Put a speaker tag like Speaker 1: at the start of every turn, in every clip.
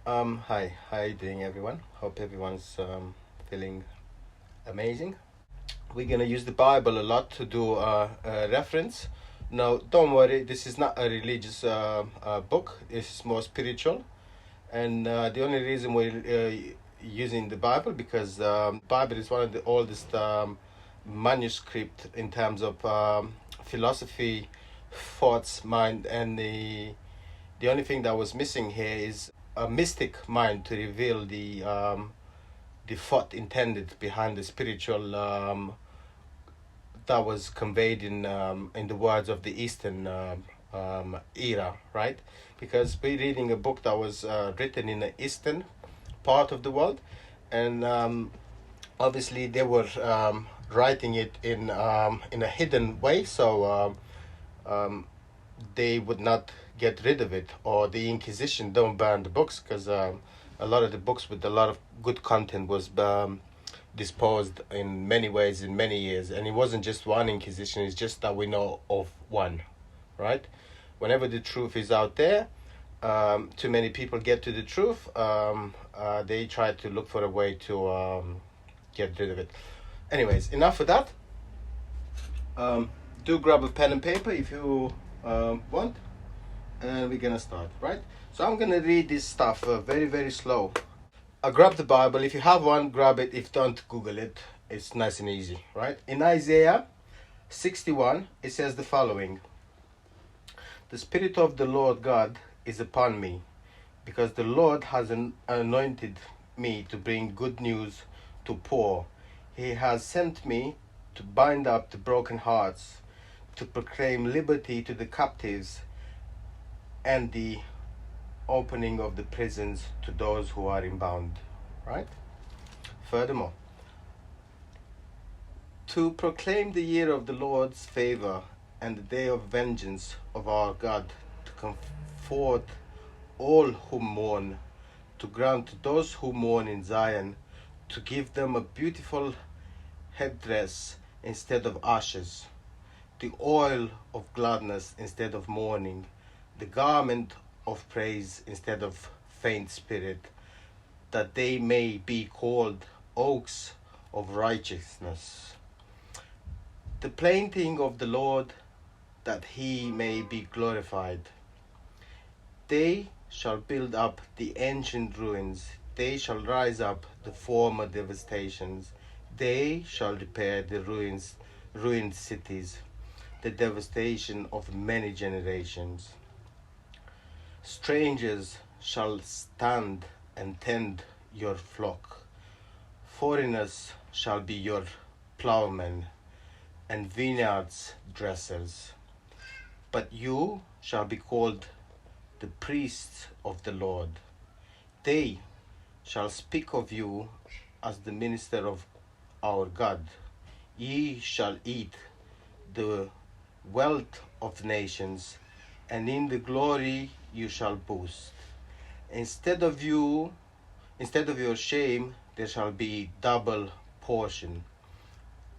Speaker 1: Hi, how you doing, everyone? Hope everyone's feeling amazing. We're gonna use the Bible a lot to do a reference. Now, don't worry, this is not a religious book. This is more spiritual, and the only reason we're using the Bible because Bible is one of the oldest manuscript in terms of philosophy, thoughts, mind, and the only thing that was missing here is a mystic mind to reveal the thought intended behind the spiritual that was conveyed in the words of the Eastern era, right? Because we're reading a book that was written in the Eastern part of the world, and obviously they were writing it in a hidden way, so they would not get rid of it, or the Inquisition don't burn the books, because a lot of the books with a lot of good content was disposed in many ways in many years, and it wasn't just one Inquisition. It's just that we know of one, right? Whenever the truth is out there, too many people get to the truth. They try to look for a way to get rid of it. Anyways, enough of that. Do grab a pen and paper if you want, and we're gonna start, right? So I'm gonna read this stuff very, very slow. Grab the Bible. If you have one, grab it. If don't, Google it. It's nice and easy, right? In Isaiah 61, it says the following: The Spirit of the Lord God is upon me, because the Lord has anointed me to bring good news to poor. He has sent me to bind up the broken hearts, to proclaim liberty to the captives, and the opening of the prisons to those who are bound. Right? Furthermore, to proclaim the year of the Lord's favor and the day of vengeance of our God, to comfort all who mourn, to grant to those who mourn in Zion, to give them a beautiful headdress instead of ashes, the oil of gladness instead of mourning, the garment of praise instead of faint spirit, that they may be called oaks of righteousness, the planting of the Lord, that he may be glorified. They shall build up the ancient ruins, they shall rise up the former devastations, they shall repair the ruined cities, the devastation of many generations. Strangers shall stand and tend your flock. Foreigners shall be your plowmen and vineyards dressers. But you shall be called the priests of the Lord. They shall speak of you as the minister of our God. Ye shall eat the wealth of nations, and in the glory you shall boast. Instead of your shame, there shall be double portion.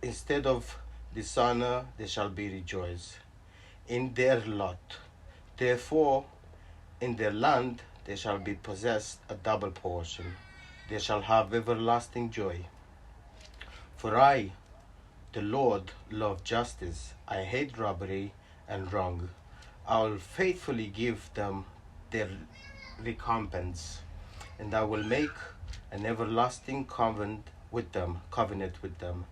Speaker 1: Instead of dishonor, there shall be rejoice in their lot. Therefore, in their land they shall be possessed a double portion. They shall have everlasting joy. For I, the Lord, love justice. I hate robbery and wrong. I will faithfully give them their recompense, and I will make an everlasting covenant with them.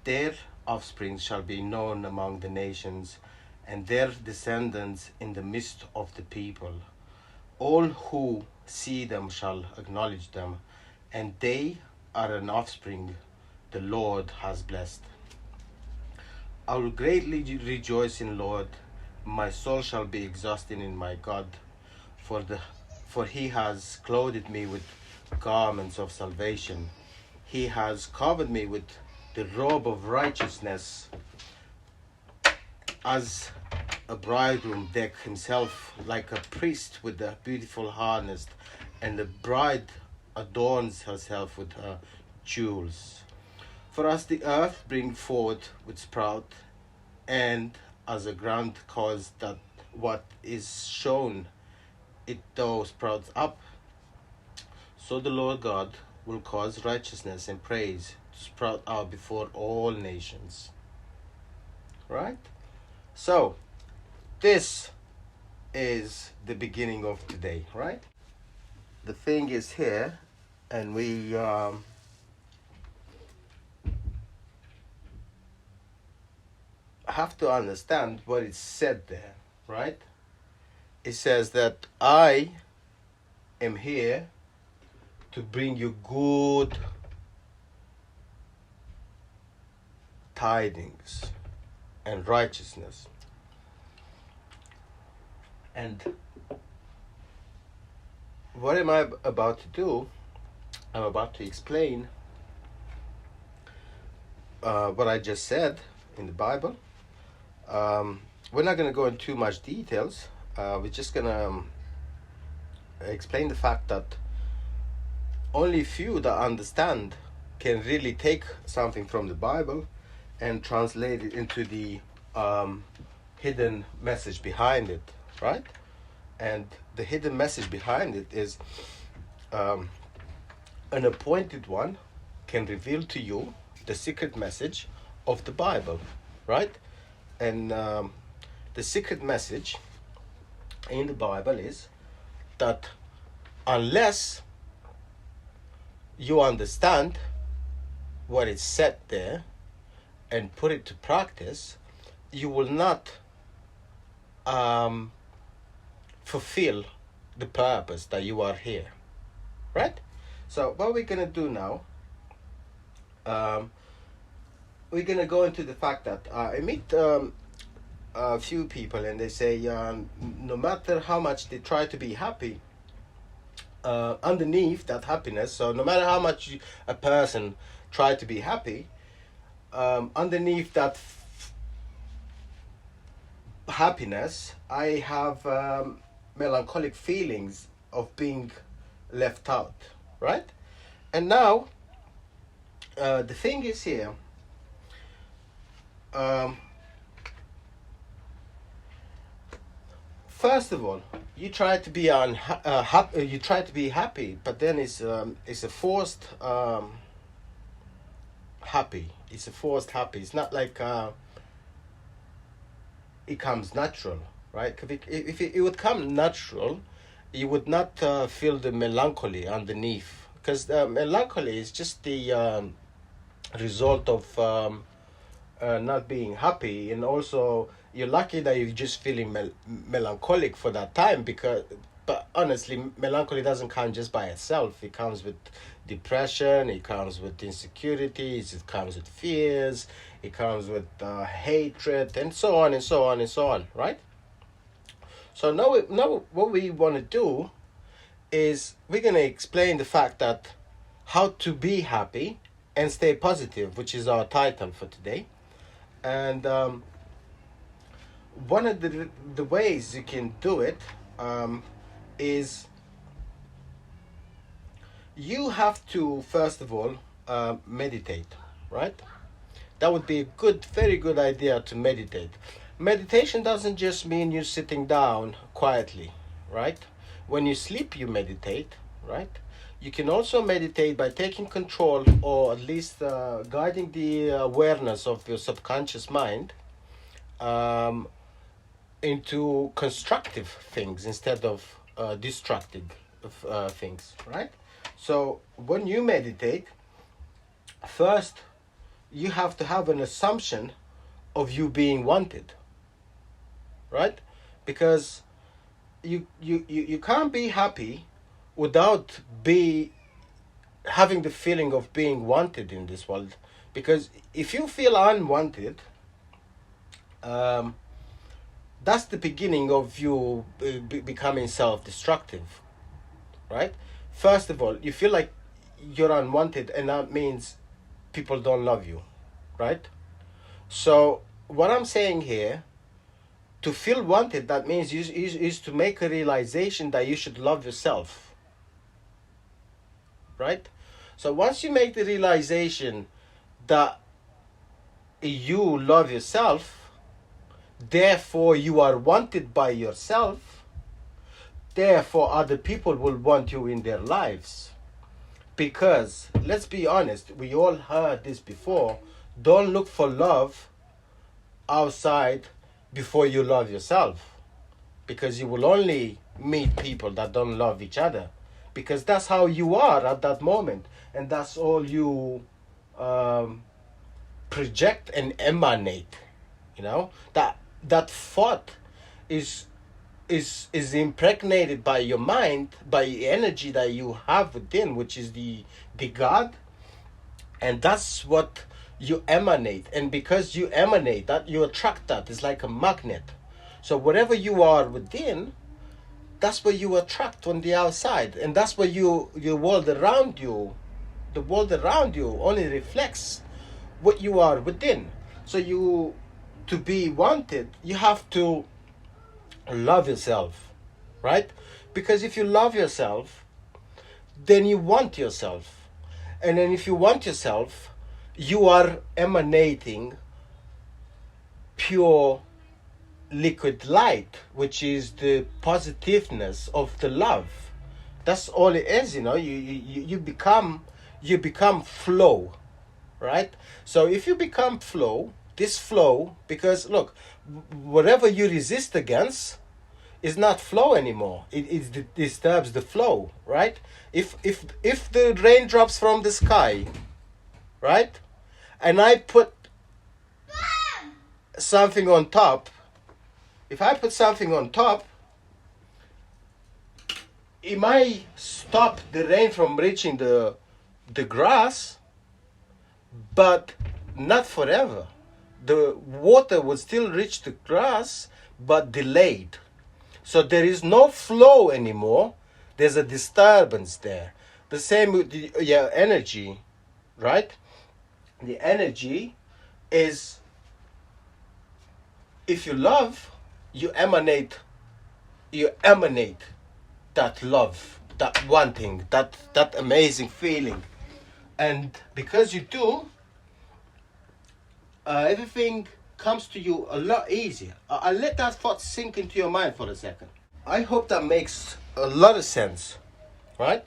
Speaker 1: Their offspring shall be known among the nations, and their descendants in the midst of the people. All who see them shall acknowledge them, and they are an offspring the Lord has blessed. I will greatly rejoice in Lord. My soul shall be exhausted in my God, for he has clothed me with garments of salvation. He has covered me with the robe of righteousness, as a bridegroom deck himself like a priest with a beautiful harness, and the bride adorns herself with her jewels. For as the earth bring forth with sprout, and as a ground cause that what is sown it thou sprouts up, So the Lord God will cause righteousness and praise to sprout out before all nations. Right? So, this is the beginning of today, right? The thing is here, and we have to understand what is said there, right? It says that I am here to bring you good tidings and righteousness. And what am I about to do? I'm about to explain what I just said in the Bible. We're not going to go into too much details. We're just going to explain the fact that only few that understand can really take something from the Bible and translate it into the hidden message behind it, right? And the hidden message behind it is an appointed one can reveal to you the secret message of the Bible, right? And the secret message in the Bible is that unless you understand what is said there and put it to practice, you will not fulfill the purpose that you are here, right? So what we're going to do now, we're going to go into the fact that I meet a few people and they say no matter how much they try to be happy, underneath that happiness, so no matter how much a person try to be happy, underneath that happiness, I have melancholic feelings of being left out, right? And now, the thing is here, first of all, you try to be you try to be happy, but then it's a forced happy. It's a forced happy. It's not like it comes natural, right? If it would come natural, you would not feel the melancholy underneath, because melancholy is just the result of not being happy, and also you're lucky that you're just feeling melancholic for that time, but honestly, melancholy doesn't come just by itself. It comes with depression, it comes with insecurities, it comes with fears, it comes with hatred, and so on and so on and so on, right? So now what we want to do is we're going to explain the fact that how to be happy and stay positive, which is our title for today. And one of the ways you can do it is you have to, first of all, meditate, right? That would be a very good idea to meditate. Meditation doesn't just mean you're sitting down quietly, right? When you sleep, you meditate, right? You can also meditate by taking control, or at least guiding the awareness of your subconscious mind into constructive things instead of destructive things, right? So when you meditate, first you have to have an assumption of you being wanted, right? Because you can't be happy without having the feeling of being wanted in this world. Because if you feel unwanted, that's the beginning of you becoming self-destructive, right? First of all, you feel like you're unwanted, and that means people don't love you, right? So what I'm saying here, to feel wanted, that means is to make a realization that you should love yourself, right? So once you make the realization that you love yourself, therefore you are wanted by yourself, therefore other people will want you in their lives, Because, let's be honest, we all heard this before. Don't look for love outside before you love yourself. Because you will only meet people that don't love each other. Because that's how you are at that moment. And that's all you project and emanate. You know? That thought is impregnated by your mind, by energy that you have within, which is the God, and that's what you emanate. And because you emanate that, you attract that. It's like a magnet. So whatever you are within, that's what you attract on the outside, and that's what your world around you, the world around you only reflects what you are within. So to be wanted, you have to love yourself, right? Because if you love yourself, then you want yourself. And then if you want yourself, you are emanating pure liquid light, which is the positiveness of the love. That's all it is, you know. You become flow, right? So if you become flow, this flow, because look, whatever you resist against is not flow anymore. It disturbs the flow, right? If the rain drops from the sky, right, and I put something on top, if I put something on top, it might stop the rain from reaching the grass, but not forever. The water will still reach the grass, but delayed. So there is no flow anymore. There's a disturbance there. The same with your energy, right? The energy is, if you love, you emanate that love, that wanting, that amazing feeling. And because you do, everything comes to you a lot easier. I'll let that thought sink into your mind for a second. I hope that makes a lot of sense, right?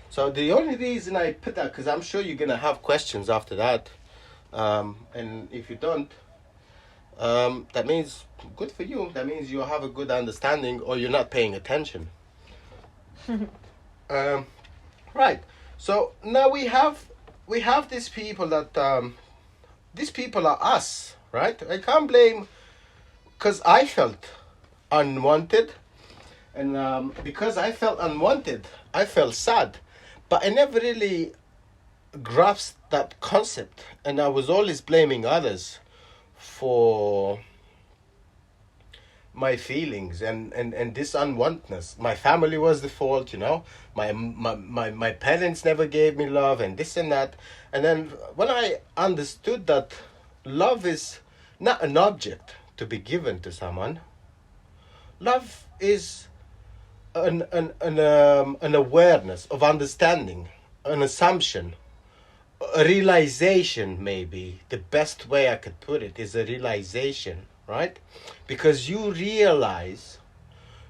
Speaker 1: So the only reason I put that, because I'm sure you're going to have questions after that. And if you don't, that means good for you. That means you have a good understanding, or you're not paying attention. Right. So now we have these people that, these people are us, right? I can't blame, because I felt unwanted. And because I felt unwanted, I felt sad. But I never really grasped that concept. And I was always blaming others for my feelings and this unwantedness. My family was the fault, you know. My parents never gave me love, and this and that. And then when I understood that love is not an object to be given to someone, love is an awareness of understanding, an assumption, a realization. Maybe the best way I could put it is a realization, right? Because you realize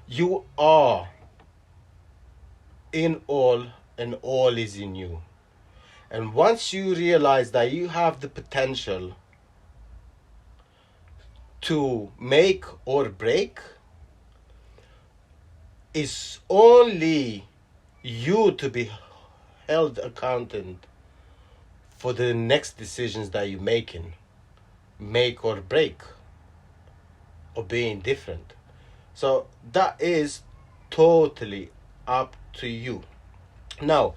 Speaker 1: you are in all, and all is in you. And once you realize that you have the potential to make or break, it's only you to be held accountable for the next decisions that you're making, make or break, or being different. So that is totally up to you. Now,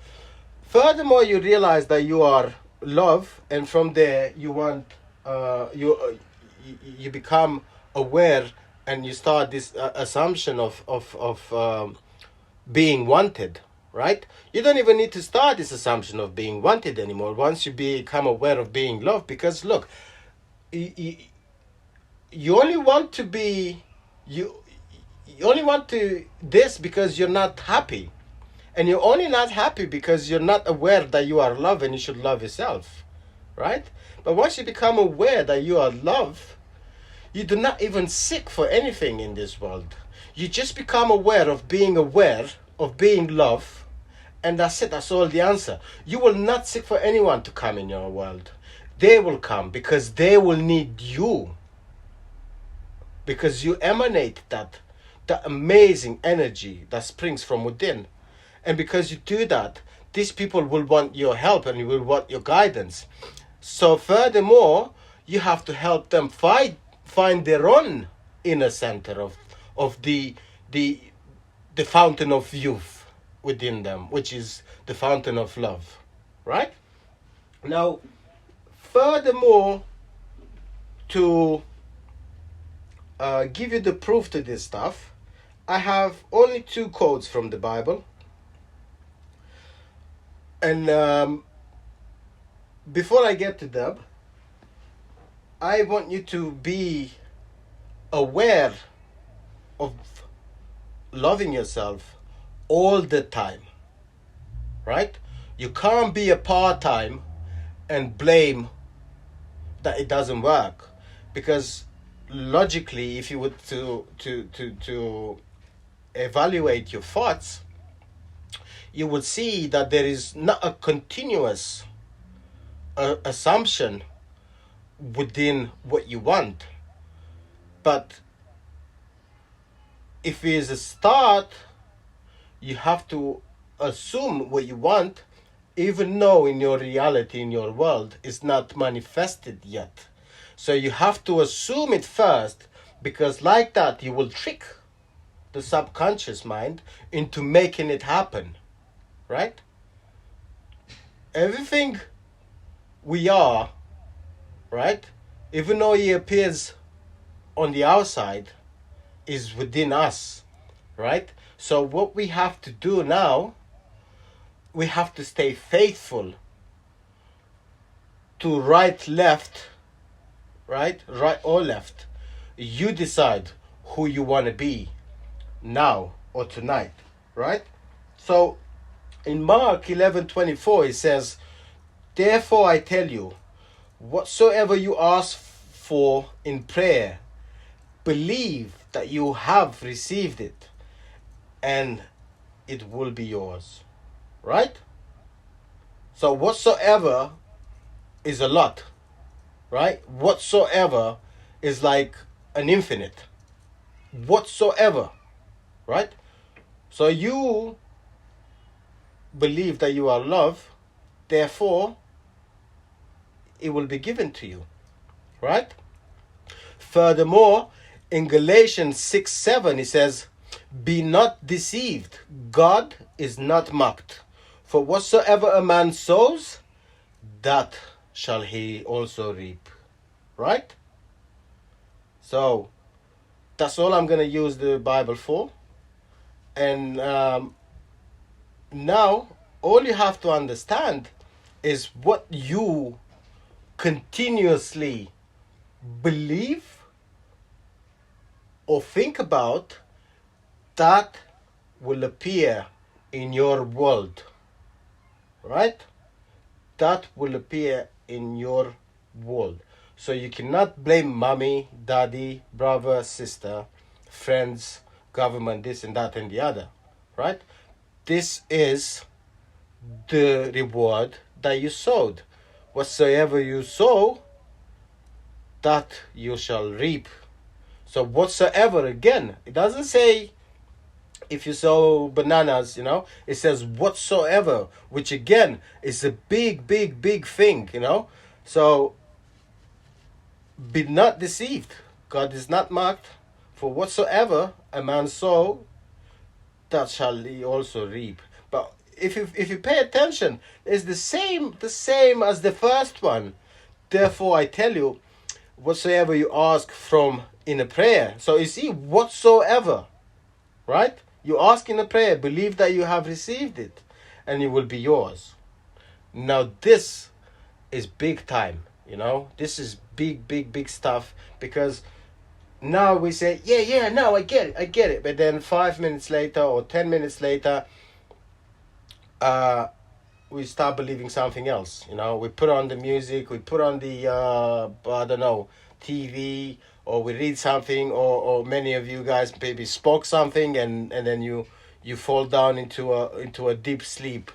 Speaker 1: furthermore, you realize that you are love, and from there you want you become aware, and you start this assumption of being wanted, right? You don't even need to start this assumption of being wanted anymore once you become aware of being loved. Because look, you only want to be you only want to this because you're not happy, and you're only not happy because you're not aware that you are loved, and you should love yourself, right? But once you become aware that you are loved, you do not even seek for anything in this world. You just become aware of being loved, And that's it. That's all the answer. You will not seek for anyone to come in your world. They will come because they will need you. Because you emanate that amazing energy that springs from within. And because you do that, these people will want your help and you will want your guidance. So furthermore, you have to help them find their own inner center of the fountain of youth within them, which is the fountain of love, right? Now, furthermore, to give you the proof to this stuff, I have only 2 quotes from the Bible. And before I get to them, I want you to be aware of loving yourself all the time, right? You can't be a part-time and blame that it doesn't work, because logically, if you were to evaluate your thoughts, you would see that there is not a continuous assumption within what you want. But if it is a start, you have to assume what you want, even though in your reality, in your world, it's not manifested yet. So you have to assume it first, because like that you will trick the subconscious mind into making it happen, right? Everything we are, right, even though he appears on the outside, is within us, right? So what we have to do now, we have to stay faithful to right, left, right or left. You decide who you want to be now or tonight, right? So in Mark 11:24 it says, "Therefore I tell you, whatsoever you ask for in prayer, believe that you have received it, and it will be yours." Right? So whatsoever is a lot, right? Whatsoever is like an infinite. Whatsoever, right? So you believe that you are loved, therefore it will be given to you, right? Furthermore, in Galatians 6:7 it says, "Be not deceived, God is not mocked. For whatsoever a man sows, that shall he also reap." Right? So that's all I'm going to use the Bible for. And now all you have to understand is what you continuously believe or think about, that will appear in your world, right? That will appear in your world. So you cannot blame mommy, daddy, brother, sister, friends, government, this and that and the other, right? This is the reward that you sowed. Whatsoever you sow, that you shall reap. So whatsoever, again, it doesn't say if you sow bananas, it says whatsoever, which again is a big, big, big thing, So be not deceived. God is not mocked. For whatsoever a man sow, that shall he also reap. But if you pay attention, it's the same as the first one. Therefore I tell you, whatsoever you ask from in a prayer. So you see, whatsoever, right? You ask in a prayer, believe that you have received it, and it will be yours. Now this is big time, This is big, big, big stuff, because now we say, yeah, no, I get it. But then 5 minutes later or 10 minutes later, we start believing something else, We put on the music, we put on the, I don't know, TV, or we read something, or many of you guys maybe spoke something, and then you you fall down into a deep sleep,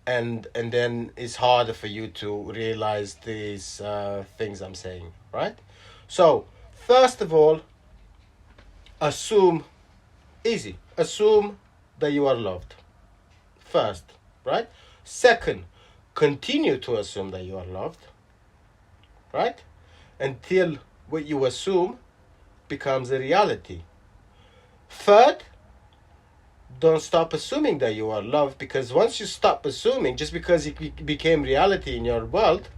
Speaker 1: and then it's harder for you to realize these things I'm saying, right? So first of all, assume, easy, assume that you are loved first, right? Second, continue to assume that you are loved, right? Until what you assume becomes a reality. Third, don't stop assuming that you are loved, because once you stop assuming, just because it became reality in your world,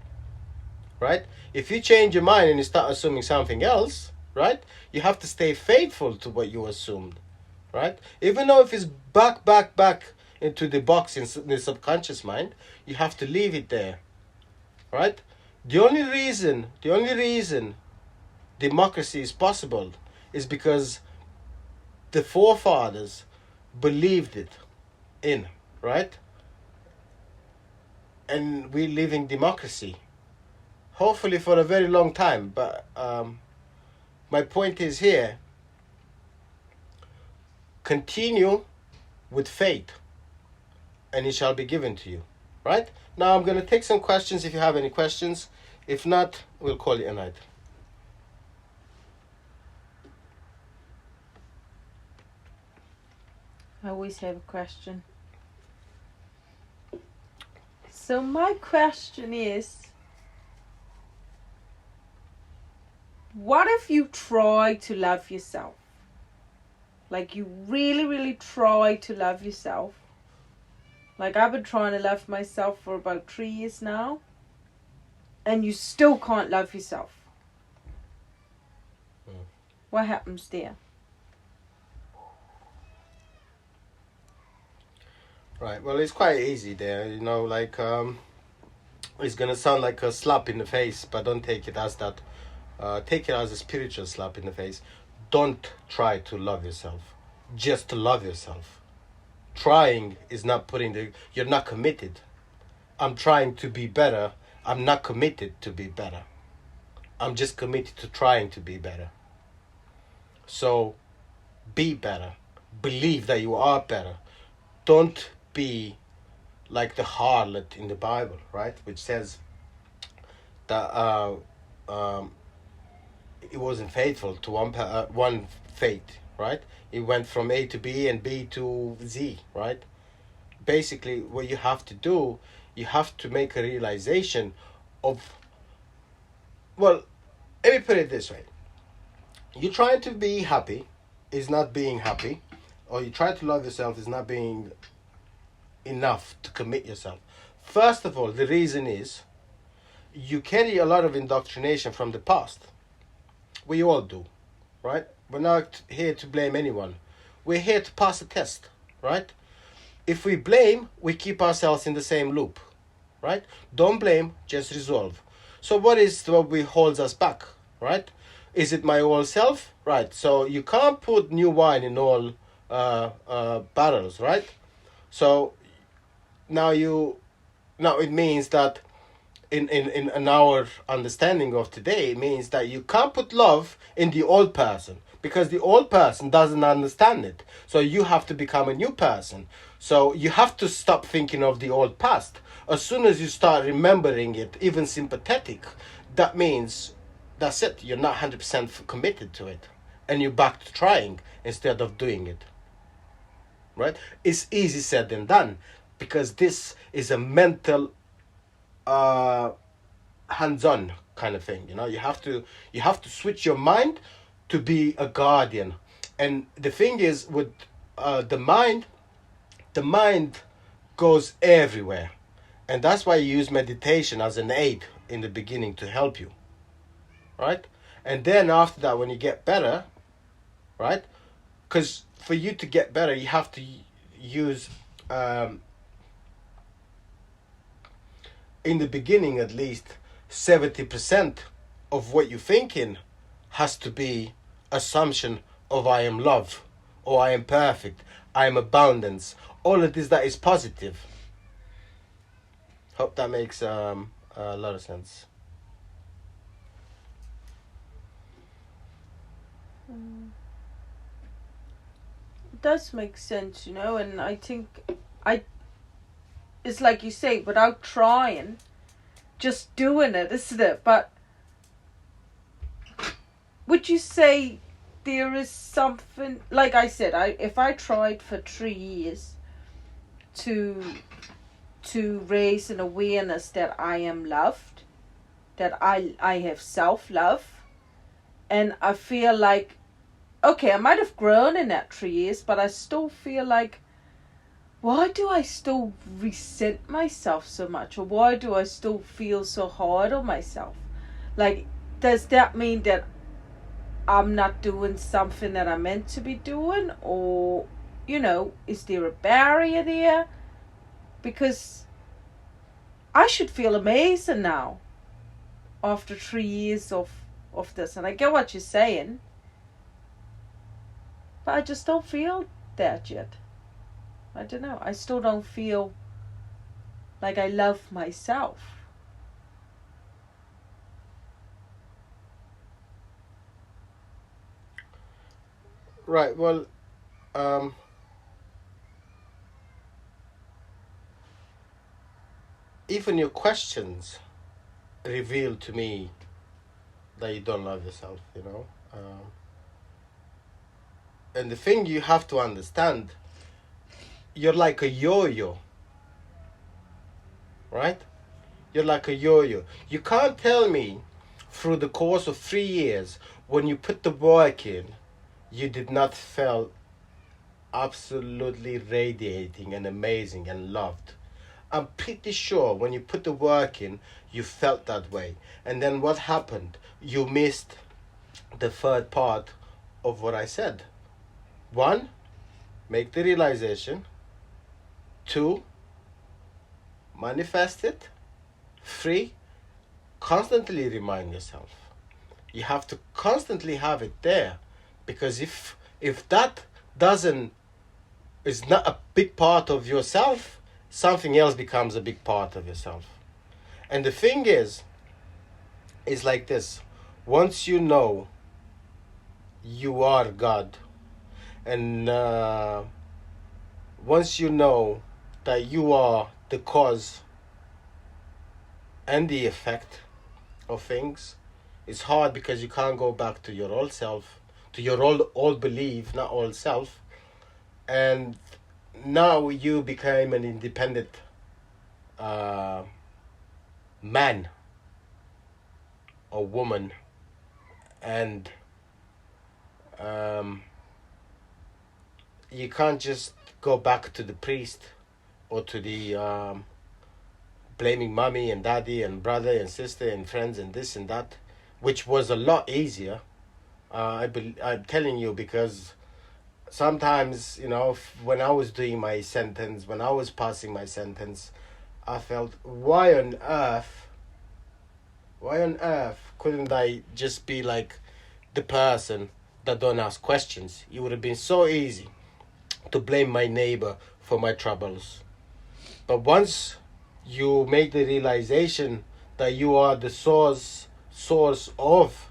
Speaker 1: right? If you change your mind and you start assuming something else, right? You have to stay faithful to what you assumed, right? Even though if it's back into the box in the subconscious mind, you have to leave it there, right? The only reason democracy is possible is because the forefathers believed it in, right? And we live in democracy, hopefully for a very long time. But my point is here, continue with faith and it shall be given to you, right? Now I'm going to take some questions if you have any questions. If not, we'll call it a night.
Speaker 2: I always have a question. So my question is, what if you try to love yourself? Like you really, really try to love yourself. Like I've been trying to love myself for about 3 years now. And you still can't love yourself. What happens there?
Speaker 1: Right, well, it's quite easy there, like, it's gonna sound like a slap in the face, but don't take it as that. Take it as a spiritual slap in the face. Don't try to love yourself. Just to love yourself. Trying is not you're not committed. I'm trying to be better. I'm not committed to be better. I'm just committed to trying to be better. So, be better. Believe that you are better. Don't be like the harlot in the Bible, right? Which says that it wasn't faithful to one faith, right? It went from A to B and B to Z, right? Basically, what you have to do, you have to make a realization of, well, let me put it this way. You trying to be happy is not being happy, or you try to love yourself is not being enough to commit yourself. First of all, the reason is you carry a lot of indoctrination from the past. We all do, right? We're not here to blame anyone. We're here to pass a test, right? If we blame, we keep ourselves in the same loop, right? Don't blame, just resolve. So what holds us back, right? Is it my old self? Right, so you can't put new wine in all barrels, right? So now it means that in our understanding of today, it means that you can't put love in the old person because the old person doesn't understand it. So you have to become a new person. So you have to stop thinking of the old past. As soon as you start remembering it, even sympathetic, that means that's it. You're not 100% committed to it. And you're back to trying instead of doing it. Right? It's easy said than done because this is a mental hands-on kind of thing. You have to switch your mind to be a guardian. And the thing is with the mind goes everywhere. And that's why you use meditation as an aid in the beginning to help you. Right? And then after that, when you get better, right? Because for you to get better, you have to use, in the beginning at least, 70% of what you're thinking has to be assumption of I am love, or I am perfect, I am abundance. All of this that is positive. Hope that makes a lot of sense.
Speaker 2: does make sense, and I think it's like you say, without trying, just doing it, isn't it? But would you say there is something, like I said, if I tried for 3 years to raise an awareness that I am loved, that I have self-love, and I feel like, okay, I might have grown in that 3 years, but I still feel like, why do I still resent myself so much? Or why do I still feel so hard on myself? Like, does that mean that I'm not doing something that I'm meant to be doing? Or, is there a barrier there? Because I should feel amazing now after 3 years of this. And I get what you're saying, but I just don't feel that yet. I don't know. I still don't feel like I love myself.
Speaker 1: Right. Well, even your questions reveal to me that you don't love yourself, and the thing you have to understand, you're like a yo-yo, right? You're like a yo-yo. You can't tell me through the course of 3 years, when you put the work in, you did not feel absolutely radiating and amazing and loved. I'm pretty sure when you put the work in, you felt that way. And then what happened? You missed the third part of what I said. 1, make the realization. 2, manifest it. 3, constantly remind yourself. You have to constantly have it there, because if that is not a big part of yourself, something else becomes a big part of yourself. And the thing is like this: once you know you are God, and once you know that you are the cause and the effect of things, it's hard, because you can't go back to your old self, to your old belief, not old self. And now you became an independent man or woman, and you can't just go back to the priest or to the blaming mommy and daddy and brother and sister and friends and this and that, which was a lot easier. I'm telling you, because sometimes, when I was doing my sentence, when I was passing my sentence, I felt, why on earth couldn't I just be like the person that don't ask questions? It would have been so easy to blame my neighbor for my troubles. But once you make the realization that you are the source of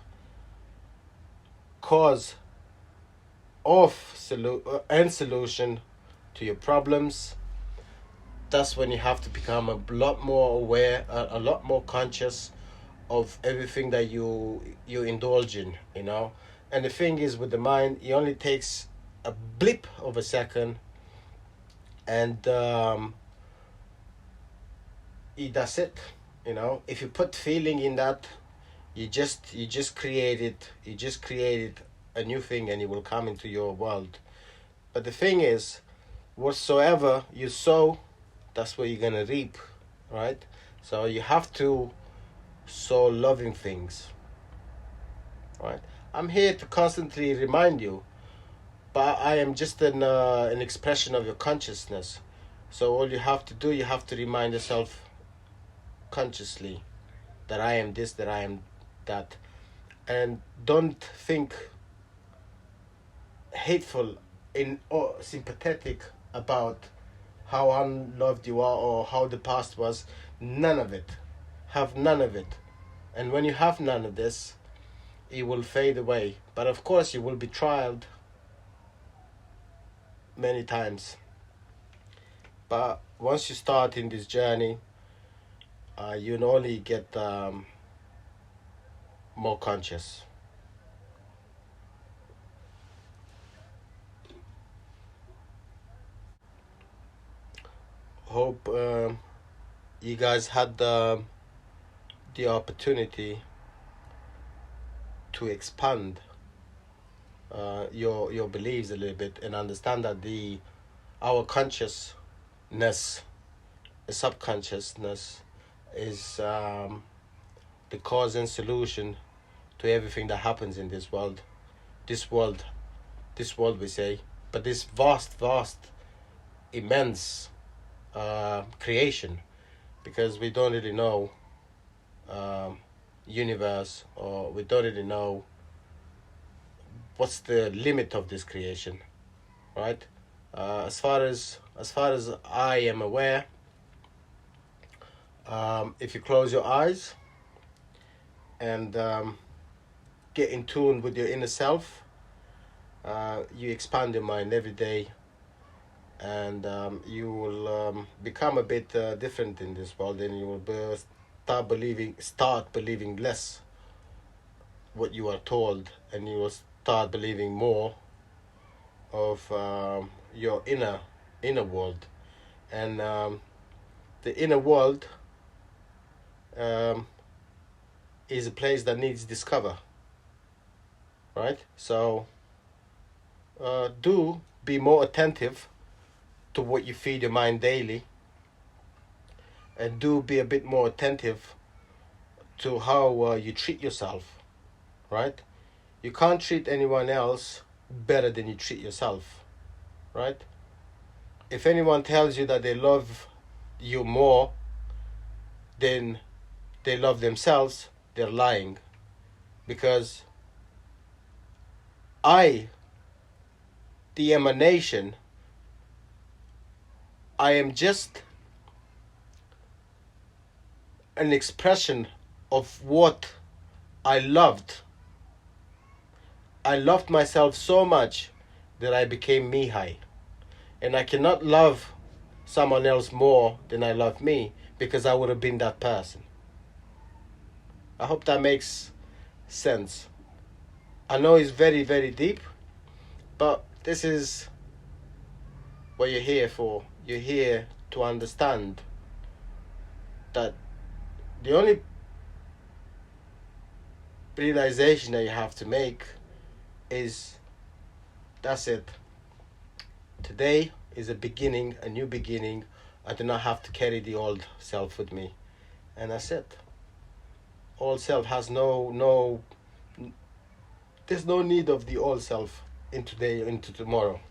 Speaker 1: cause of solution to your problems, that's when you have to become a lot more aware, a lot more conscious of everything that you indulge in, And the thing is, with the mind, it only takes a blip of a second, and that's it. If you put feeling in that, you just created a new thing, and it will come into your world. But the thing is, whatsoever you sow, that's what you're gonna reap, right? So you have to sow loving things, right? I'm here to constantly remind you, but I am just an expression of your consciousness. So all you have to do, you have to remind yourself consciously that I am this, that I am that. And don't think hateful or sympathetic about how unloved you are or how the past was. None of it. Have none of it. And when you have none of this, it will fade away. But of course you will be trialed. many times. But once you start in this journey, you will only get more conscious. Hope you guys had the opportunity to expand your beliefs a little bit and understand that our consciousness, the subconsciousness, is the cause and solution to everything that happens in this world. This world we say, but this vast, immense creation, because we don't really know universe, or we don't really know what's the limit of this creation, right? As far as I am aware, if you close your eyes and get in tune with your inner self, you expand your mind every day, and you will become a bit different in this world, and you will start believing less what you are told, and you will start believing more of your inner world. And the inner world is a place that needs discover, right? So do be more attentive to what you feed your mind daily, and do be a bit more attentive to how you treat yourself, right? You can't treat anyone else better than you treat yourself, right? If anyone tells you that they love you more than they love themselves, they're lying. Because the emanation, I am just an expression of what I loved. I loved myself so much that I became Mihai. And I cannot love someone else more than I love me, because I would have been that person. I hope that makes sense. I know it's very, very deep, but this is what you're here for. You're here to understand that the only realization that you have to make is, that's it. Today is a beginning, a new beginning. I do not have to carry the old self with me. And that's it. Old self has there's no need of the old self in today, into tomorrow.